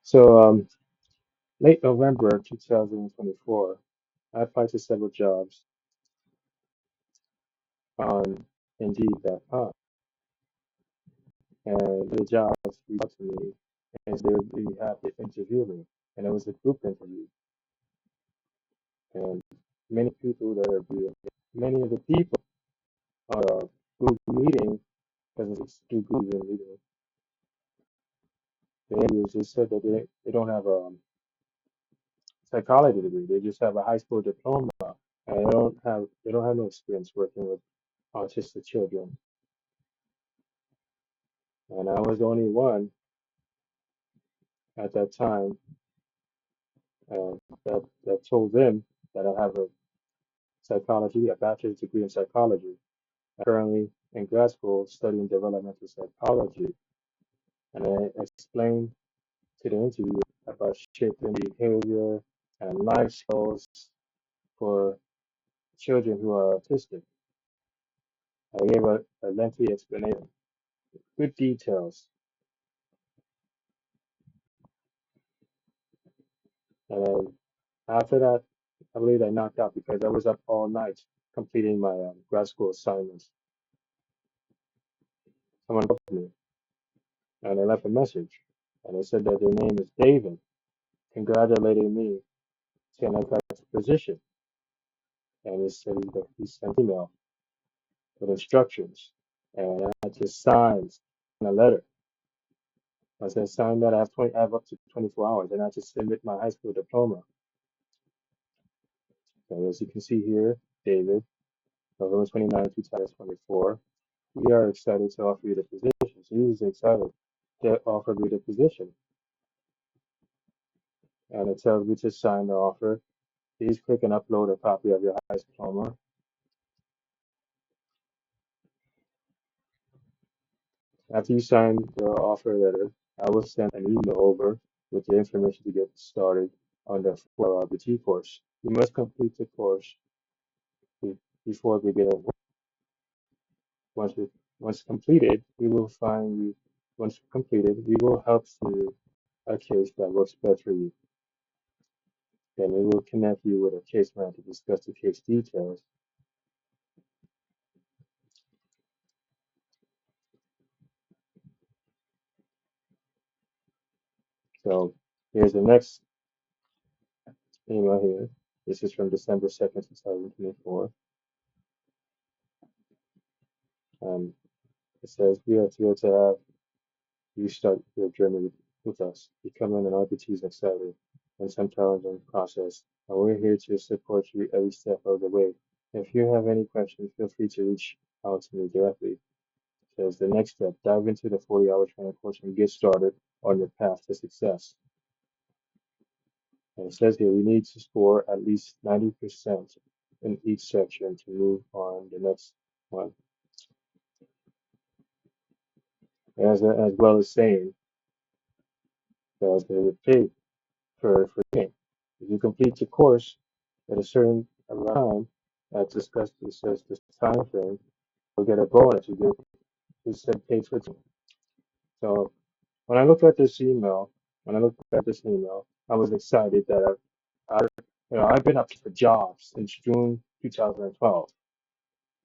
So, late November 2024, I applied to several jobs on Indeed.com, and the jobs reached out to me, and they would be happy to interview me. And it was a group interview, and many people that are viewing, many of the people on a group meeting, because it's a group meeting, the interviewers just said that they don't have a psychology degree; they just have a high school diploma, and they don't have no experience working with autistic children. And I was the only one at that time that told them that I have a psychology, a bachelor's degree in psychology. I'm currently in grad school studying developmental psychology, and I explained to the interviewer about shaping behavior and life skills for children who are autistic. I gave a lengthy explanation, good details, and then after that, I believe I knocked out because I was up all night completing my grad school assignments. Someone called me and they left a message. And they said that their name is David, congratulating me saying I got the position. And he said that he sent an email with instructions. And I had to sign a letter. I said, sign that I have up to 24 hours and I had to submit my high school diploma. So as you can see here, David, November 29, 2024, we are excited to offer you the position. So he was excited to offer me the position. And it tells me to sign the offer. Please click and upload a copy of your high school diploma. After you sign the offer letter, I will send an email over with the information to get started on the 4 RBT course. You must complete the course before beginning. Once it, once completed, we will find you. Once completed, we will help you a case that works best for you. Then we will connect you with a case manager to discuss the case details. So here's the next email here. This is from December 2nd, 2024. Um, it says, we are thrilled to have you start your journey with us. Becoming an RBT is exciting and some challenging process, and we're here to support you every step of the way. If you have any questions, feel free to reach out to me directly. It says the next step, dive into the 40-hour training course and get started on your path to success. And it says here, we need to score at least 90% in each section to move on the next one. As well as saying that they would pay for training. If you complete the course at a certain amount of time, as discussed, it says this time frame, you'll get a bonus. You said paid for training. So when I looked at this email, I was excited that I've been up for jobs since June 2012,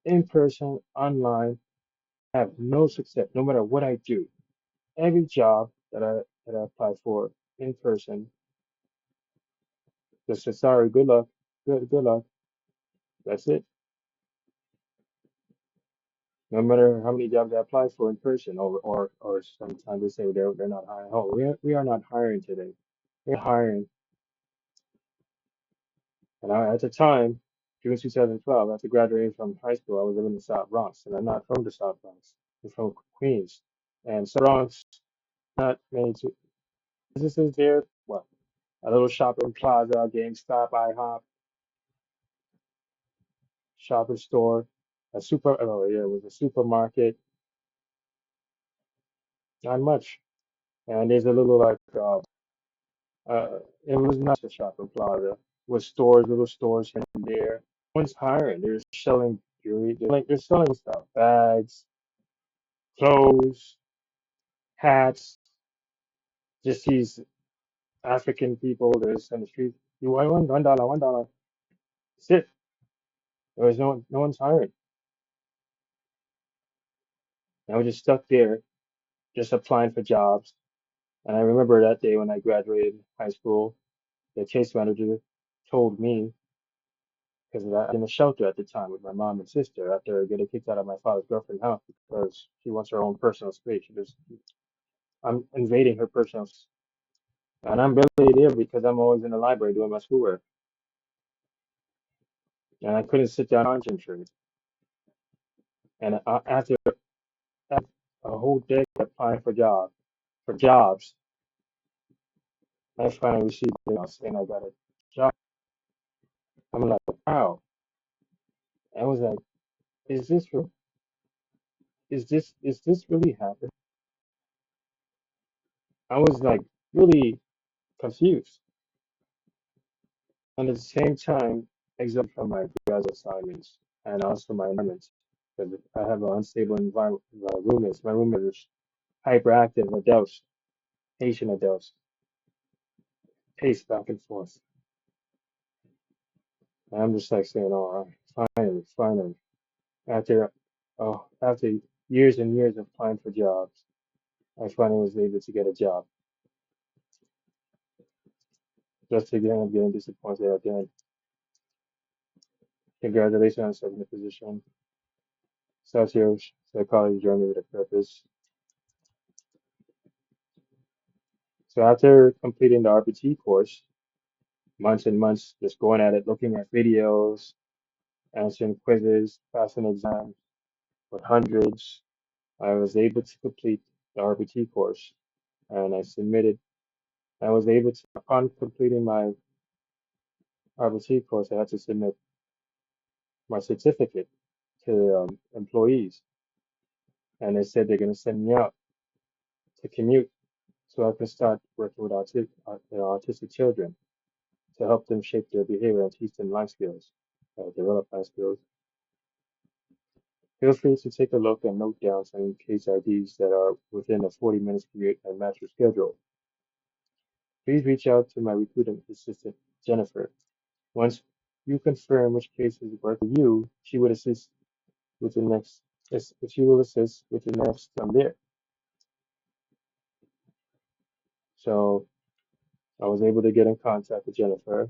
in person, online, have no success, no matter what I do. Every job that I apply for in person, just say sorry, good luck, good luck. That's it. No matter how many jobs I apply for in person, or sometimes they say they're not hiring. Oh, we are not hiring today. We're hiring. And at the time, June 2012, after graduating from high school, I was living in the South Bronx, and I'm not from the South Bronx. I'm from Queens, and South Bronx, not many businesses there. What, a little shopping plaza, GameStop, IHOP, shopping store, oh yeah, it was a supermarket, not much. And there's a little like it was not a shopping plaza with stores, little stores here and there. No one's hiring. They're selling jewelry. They're selling stuff, bags, clothes, hats, just these. African people. There's on the street. You want one? $1, $1. Sit. There was no one's hiring. I was just stuck there, just applying for jobs. And I remember that day when I graduated high school, the case manager told me, because I was in a shelter at the time with my mom and sister after getting kicked out of my father's girlfriend's house because she wants her own personal space. I'm invading her personal space. And I'm barely there because I'm always in the library doing my schoolwork. And I couldn't sit down and concentrate. And after a whole day applying for jobs, I finally received an email saying I got a job. I'm like, wow. I was like, is this real? Is this really happening? I was like really confused. And at the same time, exempt from my graduate assignments and also my environment. Because I have an unstable environment, roommates. My roommates are hyperactive adults, Haitian adults, pace back and forth. And I'm just like saying, all right, finally. After, after years and years of applying for jobs, I finally was able to get a job. Just again, I'm getting disappointed at the end. Congratulations on the position. Start your psychology journey with a purpose. So after completing the RPT course, months and months just going at it, looking at videos, answering quizzes, passing exams with hundreds, I was able to complete the RPT course and I submitted. I was able to, upon completing my RPT course, I had to submit my certificate to employees, and they said they're going to send me out to commute so I can start working with autistic children to help them shape their behavior and teach them life skills, develop life skills. Feel free to take a look and note down some case IDs that are within a 40 minutes commute and match your schedule. Please reach out to my recruiting assistant, Jennifer. Once you confirm which cases work for you, she would assist with the next, she will assist with the next from there. So I was able to get in contact with Jennifer.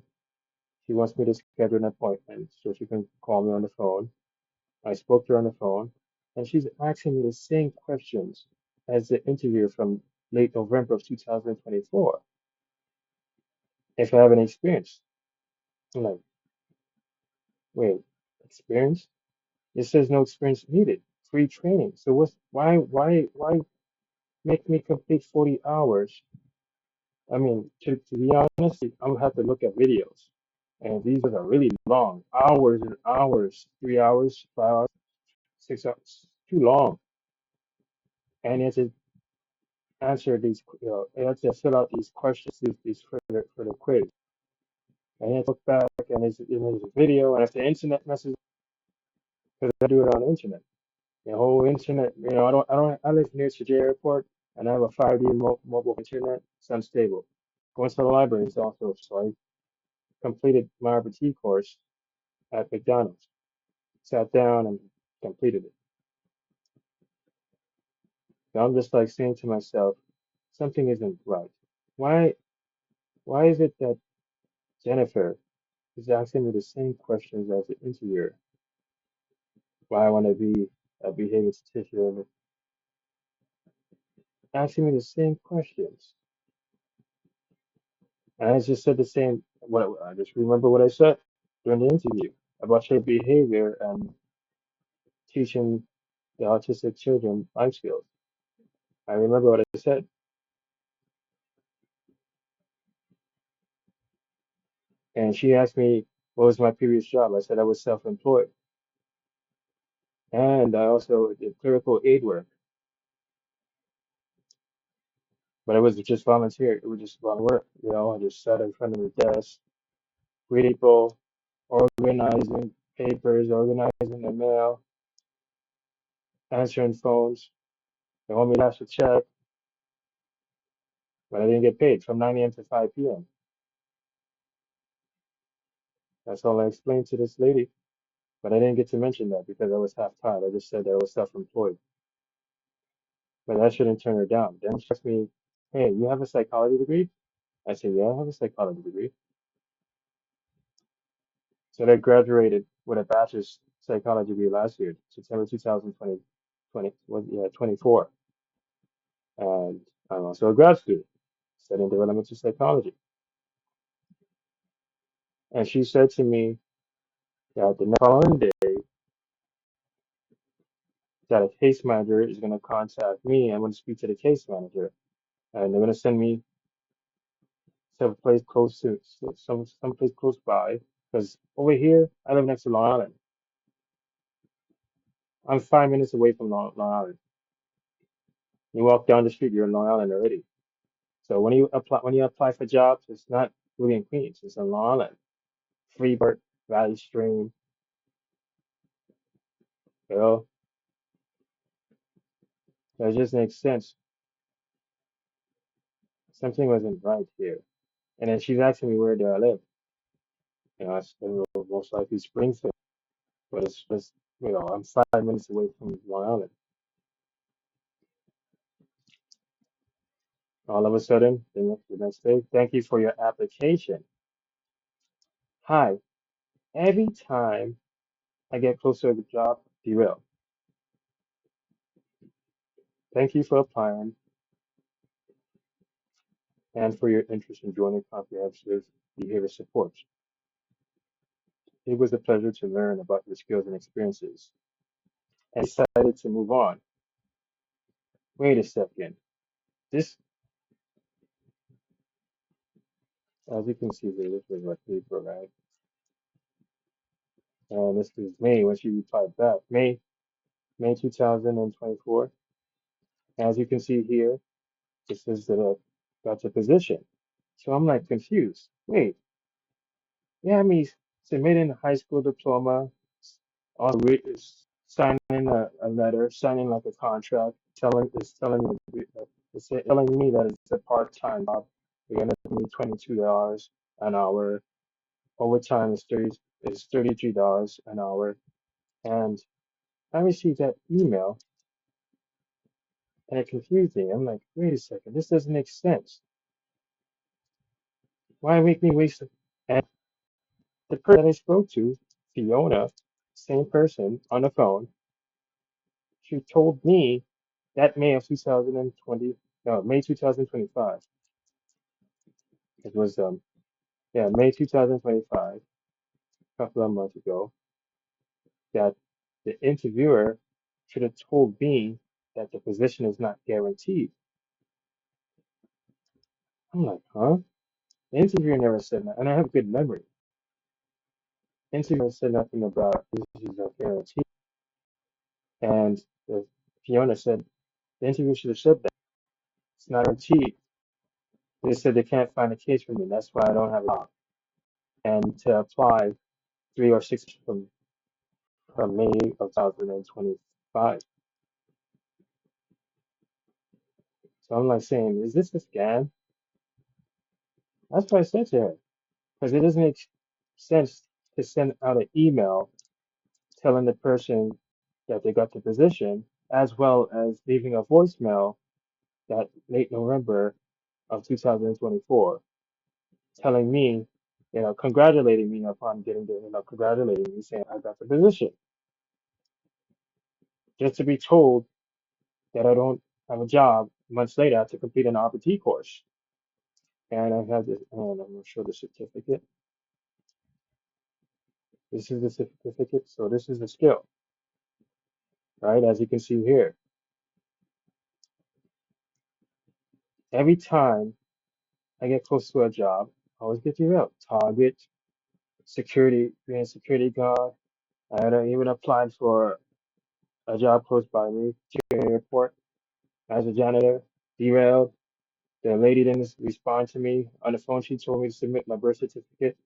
She wants me to schedule an appointment so she can call me on the phone. I spoke to her on the phone, and she's asking me the same questions as the interview from late November of 2024. If I have any experience. I'm like, wait, experience? It says no experience needed. Free training. So why make me complete 40 hours? I mean, to be honest, I'm gonna have to look at videos. And these are really long, hours and hours, 3 hours, 5 hours, 6 hours, too long. And you have to answer these, you have to fill out these questions, these for the quiz. And you have to look back and there's a video, and if the internet messes, because I do it on the internet. The whole internet, I live near Chicago Airport, and I have a 5G mobile internet. It's unstable. Going to the library is also, so I completed my RPT course at McDonald's. Sat down and completed it. Now I'm just like saying to myself, something isn't right. Why, why is it that Jennifer is asking me the same questions as the interviewer? Why I want to be a behavior statistician, asking me the same questions. And I just said the same. What I just remember what I said during the interview about shape behavior and teaching the autistic children life skills. I remember what I said, and she asked me what was my previous job. I said I was self-employed, and I also did clerical aid work, but it was just volunteer. It was just volunteer work. I just sat in front of the desk, greet people, organizing papers, organizing the mail, answering phones. They want me to cash a check. but I didn't get paid from 9 a.m. to 5 p.m. That's all I explained to this lady, but I didn't get to mention that because I was half-time. I just said that I was self-employed, but that shouldn't turn her down. Then she asked me, "Hey, you have a psychology degree?" I said, "Yeah, I have a psychology degree." So I graduated with a bachelor's psychology degree last year, September 2020, 24. And I'm also a grad student studying developmental psychology. And she said to me that the following day that a case manager is going to contact me. I'm going to speak to the case manager, and they're going to send me some place close to some place close by. Because over here, I live next to Long Island. I'm 5 minutes away from Long Island. You walk down the street, you're in Long Island already. So when you apply for jobs, it's not really in Queens. It's in Long Island, Freeport, Valley Stream. You know, that just makes sense. Something wasn't right here. And then she's asking me where do I live. I said, "Well, most likely Springfield, but it's just, I'm 5 minutes away from Long Island." All of a sudden, the next day, "Thank you for your application. Hi, every time I get closer to the job, derail. Thank you for applying and for your interest in joining comprehensive behavior support. It was a pleasure to learn about your skills and experiences." And decided to move on. Wait a second. This, as you can see here, this was my paper, right? And this is May when she replied back. May 2024. As you can see here, this is that's a position. So I'm like confused. Wait, yeah, me submitting a high school diploma, on signing a letter, signing like a contract, it's telling me that it's a part-time job. They're gonna pay me $22 an hour. Overtime is $33 an hour. And I received that email and it confused me. I'm like, wait a second, this doesn't make sense. Why make me waste? And the person I spoke to, Fiona, same person on the phone, she told me that May of 2020, no, May 2025. It was, yeah, May 2025, a couple of months ago, that the interviewer should have told me that the position is not guaranteed. I'm like, huh? The interviewer never said that, and I have good memory. The interviewer said nothing about this is not guaranteed. And the, Fiona said the interviewer should have said that. It's not guaranteed. They said they can't find a case for me. That's why I don't have a job. And to apply 3 or 6 from May of 2025. So I'm like saying, is this a scam? That's what I said to her. Because it doesn't make sense to send out an email telling the person that they got the position, as well as leaving a voicemail that late November of 2024, telling me, congratulating me upon getting congratulating me saying I got the position, just to be told that I don't have a job months later to complete an RPT course. And I have this, and I'm going to show the certificate. This is the certificate. So this is the skill, right? As you can see here, every time I get close to a job, I always get derailed. Target, security, being a security guard. I had even applied for a job close by me, security airport, as a janitor, derailed. The lady didn't respond to me on the phone. She told me to submit my birth certificate,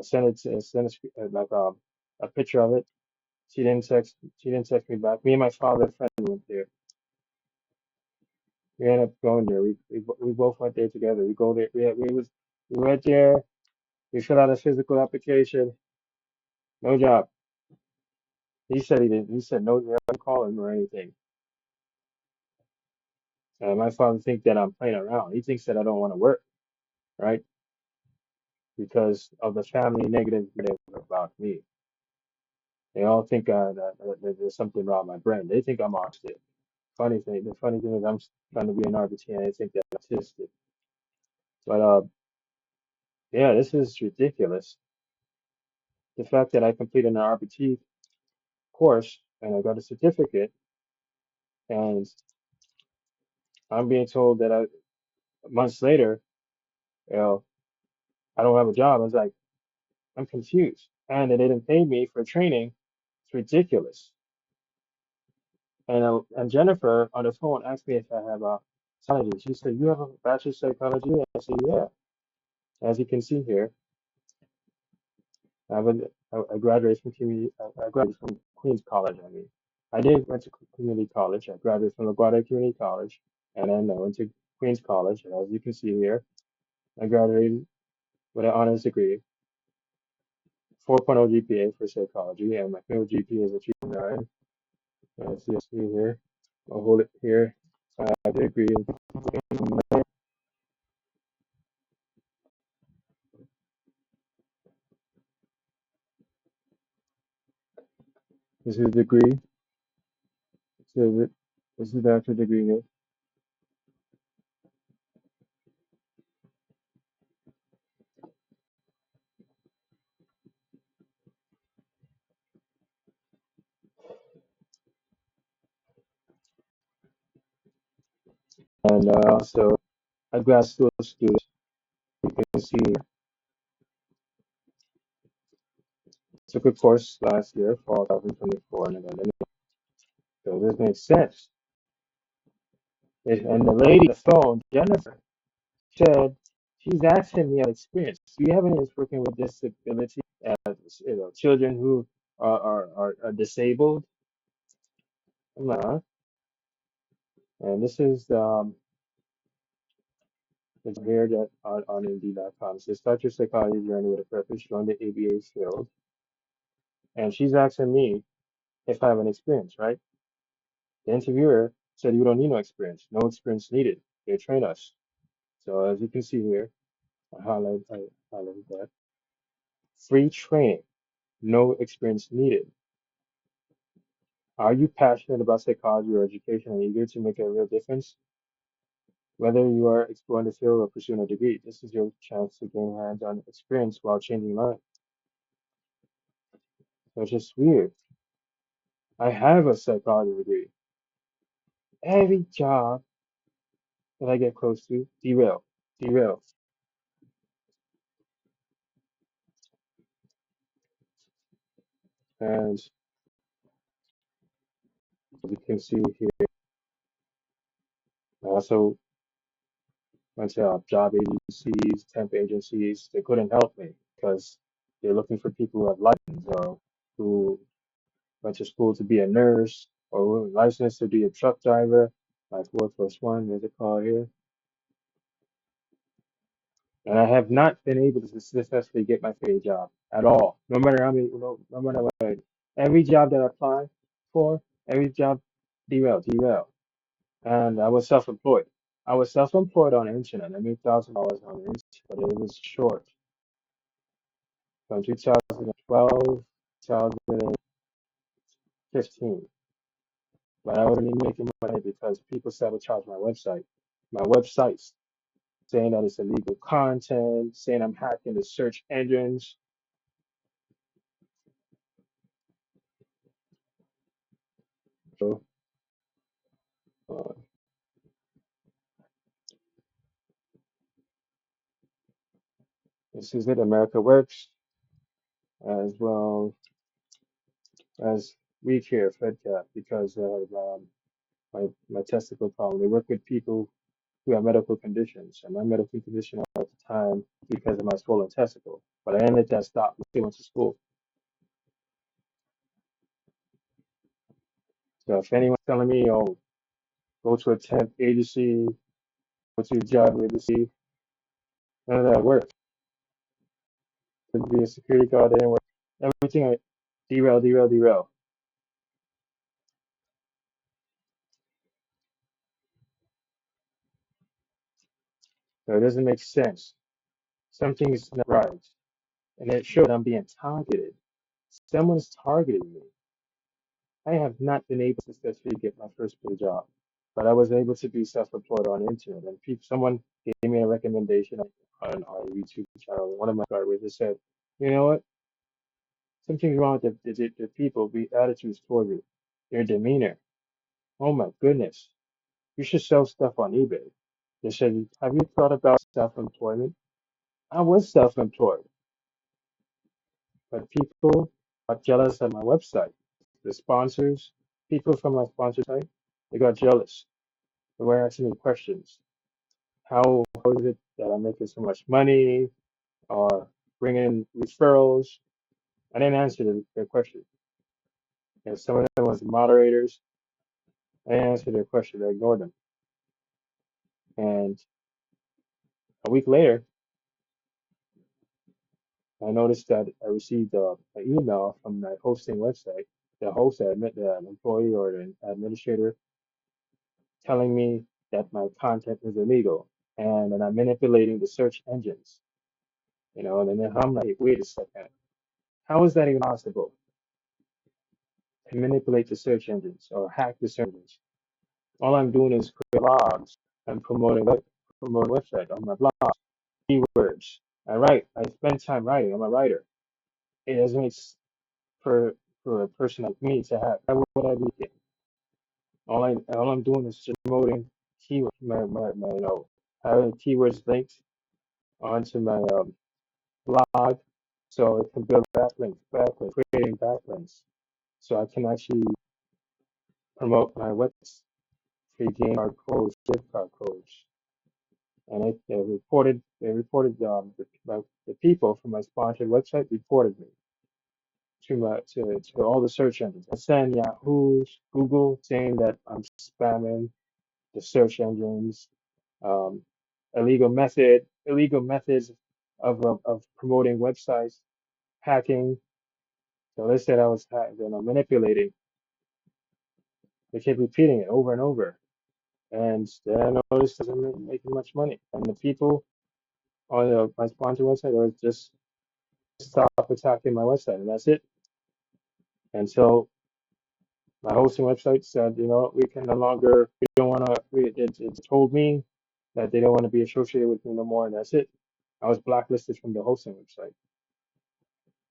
send a picture of it. She didn't text me back. Me and my father friend went there. We ended up going there. We both went there together. We go there. We went there. We filled out a physical application. No job. He said he didn't. He said no. You haven't called him or anything. My father thinks that I'm playing around. He thinks that I don't want to work, right? Because of the family negative narrative about me. They all think that there's something wrong with my brain. They think I'm autistic. The funny thing is I'm trying to be an RBT and they think that I'm autistic. But yeah, this is ridiculous. The fact that I completed an RBT course and I got a certificate, and I'm being told that months later, you know, I don't have a job. I was like, I'm confused. And they didn't pay me for training. It's ridiculous. And Jennifer on the phone asked me if I have a psychology. She said, "You have a bachelor's psychology?" I said, "Yeah." As you can see here, I have I graduated from I graduated from Queens College. I mean, I did went to community college. I graduated from LaGuardia Community College, and then I went to Queens College. And as you can see here, I graduated with an honors degree, 4.0 GPA for psychology, and my final GPA is a 3.9. As you see here, I'll hold it here. I have a degree in this is a degree. So this is the actual degree here. And also a grad school student. You can see took a course last year, fall 2024, and then so this makes sense. And the lady on the phone, Jennifer, said she's asking me about experience. Do you have any experience working with disability, children who are disabled? I'm like, huh? And this is it's here that on Indeed.com. It says start your psychology journey with a purpose, join the ABA field. And she's asking me if I have an experience, right? The interviewer said you don't need no experience. No experience needed. They train us. So as you can see here, I highlighted that. Free training, no experience needed. Are you passionate about psychology or education and eager to make a real difference? Whether you are exploring the field or pursuing a degree, this is your chance to gain hands-on experience while changing lives. So it's just weird. I have a psychology degree. Every job that I get close to, derail. And as you can see here, I also went to job agencies, temp agencies. They couldn't help me because they're looking for people who have license or who went to school to be a nurse or who are licensed to be a truck driver, like 4+1, there's a call here. And I have not been able to successfully get my paid job at all. No matter how many, no matter what. Every job that I apply for, every job derail. And I was self-employed. I was self-employed on the internet. I made $1,000 on the internet, but it was short from 2012 2015. But I wasn't making money because people sabotage my websites, saying that it's illegal content, saying I'm hacking the search engines. So uh, this is it. America Works, as well as we care, FedCap, because of my testicle problem. They work with people who have medical conditions, and my medical condition at the time because of my swollen testicle. But I ended that stop. I still went to school. So if anyone's telling me, oh, go to a temp agency, go to a job agency. None of that worked. To be a security guard didn't work. Everything I derail. So it doesn't make sense. Something's not right. And it showed I'm being targeted. Someone's targeting me. I have not been able to successfully get my first paid job, but I was able to be self-employed on the internet. And someone gave me a recommendation on our YouTube channel. One of my subscribers just said, you know what? Something's wrong with the people, the attitudes toward you, their demeanor. Oh my goodness. You should sell stuff on eBay. They said, have you thought about self-employment? I was self-employed, but people got jealous of my website. The sponsors, people from my sponsor site, they got jealous. They were asking me questions. How is it that I'm making so much money or bringing in referrals? I didn't answer their question. And some of them was moderators. I didn't answer their question. I ignored them. And a week later, I noticed that I received an email from my hosting website, the host, the employee or the administrator, telling me that my content is illegal and that I'm manipulating the search engines. And then I'm like, wait a second, how is that even possible to manipulate the search engines or hack the search engines? All I'm doing is create blogs and promoting website on my blog, keywords. I write. I spend time writing. I'm a writer. It doesn't make for for a person like me to have. Why would I be here? All I'm doing is just promoting keyword my having keywords linked onto my blog, so it can build backlinks, creating backlinks, so I can actually promote my website, free game card codes, gift card codes, and they reported the people from my sponsored website reported me to all the search engines. I sent Yahoo, Google saying that I'm spamming the search engines, um, illegal methods of promoting websites, hacking. So they said I was manipulating. They kept repeating it over and over. And then I noticed I wasn't making much money. And the people on my sponsor website were just stop attacking my website, and that's it. And so my hosting website said, we can no longer, we don't want to, it told me that they don't want to be associated with me no more, and that's it. I was blacklisted from the hosting website,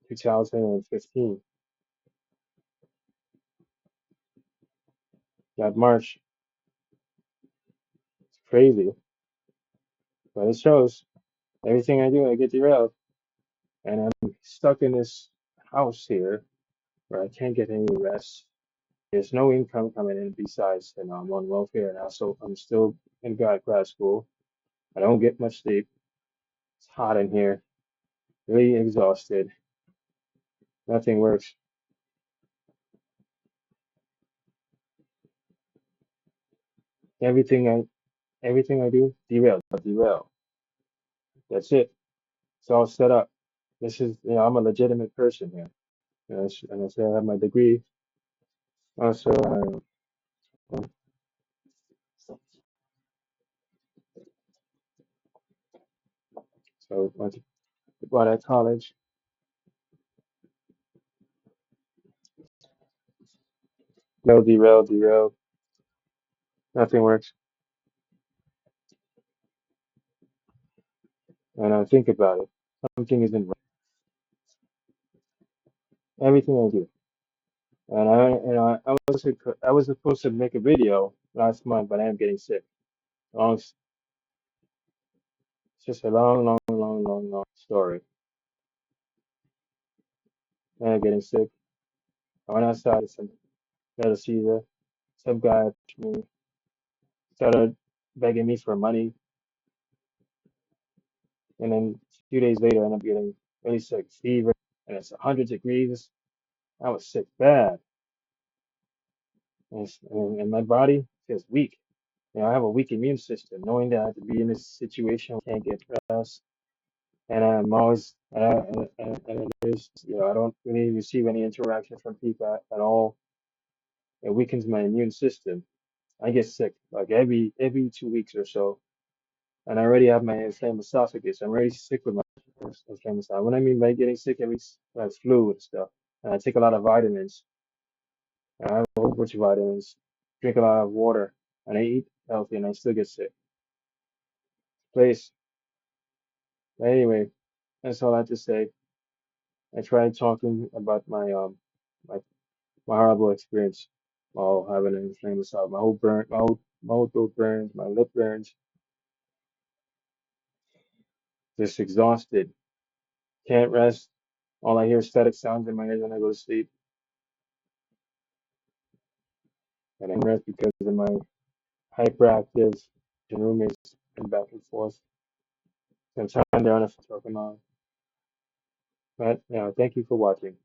2015, that March. It's crazy, but it shows everything I do, I get derailed, and I'm stuck in this house here where I can't get any rest. There's no income coming in besides, I'm on welfare, and also I'm still in grad school. I don't get much sleep. It's hot in here, really exhausted. Nothing works. Everything I everything I do, derail. That's it. It's all set up. This is, I'm a legitimate person here. And I say I have my degree. Also, so went at college. No, derail. Nothing works. And I think about it. Something isn't right. Everything I do. And I was supposed to make a video last month, but I am getting sick. It's just a long story. And I'm getting sick. I went outside, got a seizure. Some guy approached me, started begging me for money, and then a few days later, I ended up getting really sick, fever, and it's 100 degrees. I was sick bad, and my body feels weak. I have a weak immune system, knowing that I have to be in this situation, can't get rest, and I'm always, and there's, I don't really receive any interaction from people at all. It weakens my immune system. I get sick like every 2 weeks or so, and I already have my inflamed esophagus. I'm already sick with my inflamed esophagus. What I mean by getting sick, every like flu and stuff. And I take a lot of vitamins. I have a whole bunch of vitamins. Drink a lot of water, and I eat healthy, and I still get sick. Place. Anyway, that's all I have to say. I tried talking about my my horrible experience while having an inflamed esophagus. My whole throat burns, my lip burns, just exhausted. Can't rest. All I hear is static sounds in my ears when I go to sleep. And I can rest because of my hyperactive roommates and back and forth. Sometimes they're on a talking on. But thank you for watching.